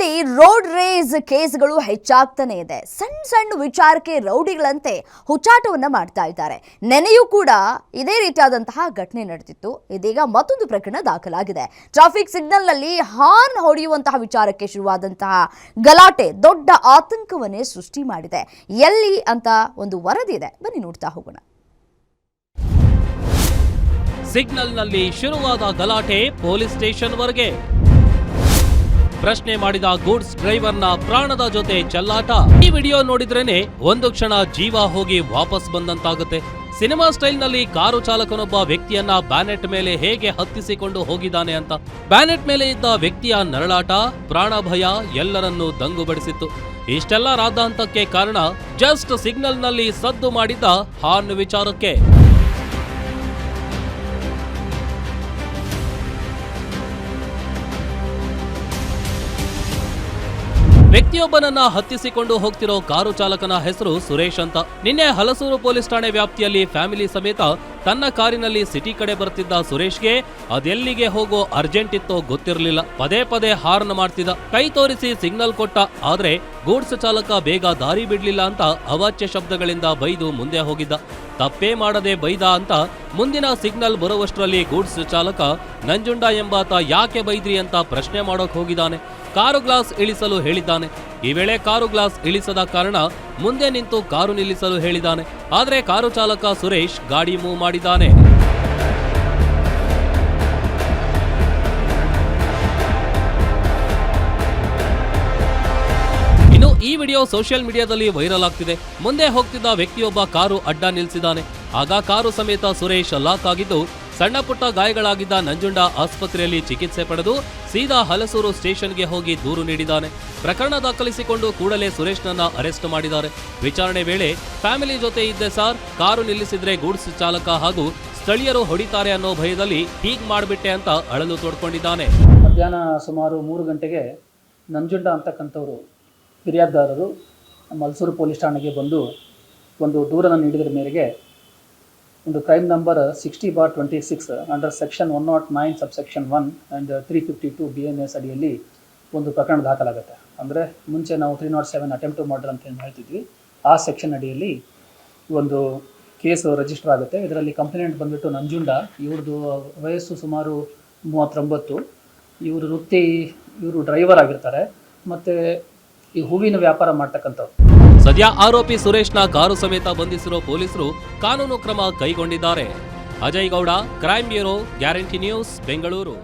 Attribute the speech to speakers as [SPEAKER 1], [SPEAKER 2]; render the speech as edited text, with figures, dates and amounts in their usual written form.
[SPEAKER 1] ಸಿಗ್ನಲ್ನಲ್ಲಿ road race ಕೇಸ್ಗಳು ಹೆಚ್ಚಾಗ್ತಾನೆ ಇದೆ. ಸಣ್ಣ ವಿಚಾರಕ್ಕೆ ರೌಡಿಗಳಂತೆ ಹುಚ್ಚಾಟವನ್ನ ಮಾಡ್ತಾ ಇದ್ದಾರೆ. ನೆನೆಯೂ ಕೂಡ ಇದೇ ರೀತಿಯಾದಂತಹ ಘಟನೆ ನಡೆದಿತ್ತು. ಇದೀಗ ಮತ್ತೊಂದು ಪ್ರಕರಣ ದಾಖಲಾಗಿದೆ. ಟ್ರಾಫಿಕ್ ಸಿಗ್ನಲ್ನಲ್ಲಿ ಹಾರ್ನ್ ಹೊಡೆಯುವಂತಹ ವಿಚಾರಕ್ಕೆ ಶುರುವಾದಂತಹ ಗಲಾಟೆ ದೊಡ್ಡ ಆತಂಕವನ್ನೇ ಸೃಷ್ಟಿ ಮಾಡಿದೆ. ಎಲ್ಲಿ ಅಂತ ಒಂದು ವರದಿ ಇದೆ, ಬನ್ನಿ ನೋಡ್ತಾ ಹೋಗೋಣ.
[SPEAKER 2] ಸಿಗ್ನಲ್ನಲ್ಲಿ ಶುರುವಾದ ಗಲಾಟೆ ಪೊಲೀಸ್ ಸ್ಟೇಷನ್ ವರೆಗೆ. ಪ್ರಶ್ನೆ ಮಾಡಿದ ಗೂಡ್ಸ್ ಡ್ರೈವರ್ನ ಪ್ರಾಣದ ಜೊತೆ ಚೆಲ್ಲಾಟ. ಈ ವಿಡಿಯೋ ನೋಡಿದ್ರೇನೆ ಒಂದು ಕ್ಷಣ ಜೀವ ಹೋಗಿ ವಾಪಸ್ ಬಂದಂತಾಗುತ್ತೆ. ಸಿನಿಮಾ ಸ್ಟೈಲ್ನಲ್ಲಿ ಕಾರು ಚಾಲಕನೊಬ್ಬ ವ್ಯಕ್ತಿಯನ್ನ ಬ್ಯಾನೆಟ್ ಮೇಲೆ ಹೇಗೆ ಹತ್ತಿಸಿಕೊಂಡು ಹೋಗಿದ್ದಾನೆ ಅಂತ. ಬ್ಯಾನೆಟ್ ಮೇಲೆ ಇದ್ದ ವ್ಯಕ್ತಿಯ ನರಳಾಟ, ಪ್ರಾಣ ಭಯ ಎಲ್ಲರನ್ನೂ ದಂಗುಬಡಿಸಿತ್ತು. ಇಷ್ಟೆಲ್ಲ ರಾದ್ದಾಂತಕ್ಕೆ ಕಾರಣ ಜಸ್ಟ್ ಸಿಗ್ನಲ್ನಲ್ಲಿ ಸದ್ದು ಮಾಡಿದ್ದ ಹಾರ್ನ್ ವಿಚಾರಕ್ಕೆ. ವ್ಯಕ್ತಿಯೊಬ್ಬನನ್ನ ಹತ್ತಿಸಿಕೊಂಡು ಹೋಗ್ತಿರೋ ಕಾರು ಚಾಲಕನ ಹೆಸರು ಸುರೇಶ್ ಅಂತ. ನಿನ್ನೆ ಹಲಸೂರು ಪೊಲೀಸ್ ಠಾಣೆ ವ್ಯಾಪ್ತಿಯಲ್ಲಿ ಫ್ಯಾಮಿಲಿ ಸಮೇತ ತನ್ನ ಕಾರಿನಲ್ಲಿ ಸಿಟಿ ಕಡೆ ಬರ್ತಿದ್ದ ಸುರೇಶ್ಗೆ ಅದೆಲ್ಲಿಗೆ ಹೋಗೋ ಅರ್ಜೆಂಟ್ ಇತ್ತೋ ಗೊತ್ತಿರಲಿಲ್ಲ. ಪದೇ ಪದೇ ಹಾರ್ನ್ ಮಾಡ್ತಿದ್ದ. ಕೈ ತೋರಿಸಿ ಸಿಗ್ನಲ್ ಕೊಟ್ಟ. ಆದ್ರೆ ಗೂಡ್ಸ್ ಚಾಲಕ ಬೇಗ ದಾರಿ ಬಿಡ್ಲಿಲ್ಲ ಅಂತ ಅವಾಚ್ಯ ಶಬ್ದಗಳಿಂದ ಬೈದು ಮುಂದೆ ಹೋಗಿದ್ದ. ತಪ್ಪೇ ಮಾಡದೆ ಬೈದ ಅಂತ ಮುಂದಿನ ಸಿಗ್ನಲ್ ಬರುವಷ್ಟರಲ್ಲಿ ಗೂಡ್ಸ್ ಚಾಲಕ ನಂಜುಂಡ ಎಂಬಾತ ಯಾಕೆ ಬೈದ್ರಿ ಅಂತ ಪ್ರಶ್ನೆ ಮಾಡೋಕ್ ಹೋಗಿದ್ದಾನೆ. ಕಾರು ಗ್ಲಾಸ್ ಇಳಿಸಲು ಹೇಳಿದ್ದಾನೆ. ಈ ವೇಳೆ ಕಾರು ಗ್ಲಾಸ್ ಇಳಿಸದ ಕಾರಣ ಮುಂದೆ ನಿಂತು ಕಾರು ನಿಲ್ಲಿಸಲು ಹೇಳಿದ್ದಾನೆ. ಆದ್ರೆ ಕಾರು ಚಾಲಕ ಸುರೇಶ್ ಗಾಡಿ ಮೂವ್ ಮಾಡಿದ್ದಾನೆ. ಇನ್ನು ಈ ವಿಡಿಯೋ ಸೋಷಿಯಲ್ ಮೀಡಿಯಾದಲ್ಲಿ ವೈರಲ್ ಆಗ್ತಿದೆ. ಮುಂದೆ ಹೋಗ್ತಿದ್ದ ವ್ಯಕ್ತಿಯೊಬ್ಬ ಕಾರು ಅಡ್ಡ ನಿಲ್ಲಿಸಿದ್ದಾನೆ. ಆಗ ಕಾರು ಸಮೇತ ಸುರೇಶ್ ಲಾಕ್ ಆಗಿದ್ದು, ಸಣ್ಣ ಪುಟ್ಟ ಗಾಯಗಳಾಗಿದ್ದ ನಂಜುಂಡ ಆಸ್ಪತ್ರೆಯಲ್ಲಿ ಚಿಕಿತ್ಸೆ ಪಡೆದು ಸೀದಾ ಹಲಸೂರು ಸ್ಟೇಷನ್ಗೆ ಹೋಗಿ ದೂರು ನೀಡಿದ್ದಾನೆ. ಪ್ರಕರಣ ದಾಖಲಿಸಿಕೊಂಡು ಕೂಡಲೇ ಸುರೇಶ್ನನ್ನ ಅರೆಸ್ಟ್ ಮಾಡಿದ್ದಾರೆ. ವಿಚಾರಣೆ ವೇಳೆ ಫ್ಯಾಮಿಲಿ ಜೊತೆ ಇದ್ದೆ ಸರ್, ಕಾರು ನಿಲ್ಲಿಸಿದ್ರೆ ಗೂಡ್ಸ್ ಚಾಲಕ ಹಾಗೂ ಸ್ಥಳೀಯರು ಹೊಡಿತಾರೆ ಅನ್ನೋ ಭಯದಲ್ಲಿ ಹೀಗ್ ಮಾಡ್ಬಿಟ್ಟೆ ಅಂತ ಅಳಲು ತೋಡ್ಕೊಂಡಿದ್ದಾನೆ.
[SPEAKER 3] ಮಧ್ಯಾಹ್ನ ಸುಮಾರು 3 ಗಂಟೆಗೆ ನಂಜುಂಡ ಅಂತಕ್ಕಂಥವ್ರು ಫಿರ್ಯಾದಿದಾರರು ನಮ್ಮ ಹಲಸೂರು ಪೊಲೀಸ್ ಠಾಣೆಗೆ ಬಂದು ಒಂದು ದೂರನ್ನು ನೀಡಿದ್ರ ಮೇರೆಗೆ ಒಂದು crime number 60/26 under section 109 subsection 1 and 352 BNS ಅಡಿಯಲ್ಲಿ ಒಂದು ಪ್ರಕರಣ ದಾಖಲಾಗುತ್ತೆ. ಅಂದರೆ ಮುಂಚೆ ನಾವು 307 ಅಟೆಂಪ್ಟ್ ಟು ಮರ್ಡರ್ ಅಂತ ಹೇಳ್ತಿದ್ವಿ. ಆ ಸೆಕ್ಷನ್ ಅಡಿಯಲ್ಲಿ ಒಂದು ಕೇಸು ರಿಜಿಸ್ಟರ್ ಆಗುತ್ತೆ. ಇದರಲ್ಲಿ ಕಂಪ್ಲೇಂಟ್ ಬಂದುಬಿಟ್ಟು ನಂಜುಂಡ. ಇವ್ರದ್ದು ವಯಸ್ಸು ಸುಮಾರು 39. ಇವರು ಡ್ರೈವರ್ ಆಗಿರ್ತಾರೆ ಮತ್ತು ಈ ಹೂವಿನ ವ್ಯಾಪಾರ ಮಾಡ್ತಕ್ಕಂಥವ್ರು.
[SPEAKER 2] ಸದ್ಯ ಆರೋಪಿ ಸುರೇಶ್ನ ಕಾರು ಸಮೇತ ಬಂಧಿಸಿರೋ ಪೊಲೀಸರು ಕಾನೂನು ಕ್ರಮ ಕೈಗೊಂಡಿದ್ದಾರೆ. Ajay Gowda, crime bureau, guarantee news, Bengaluru.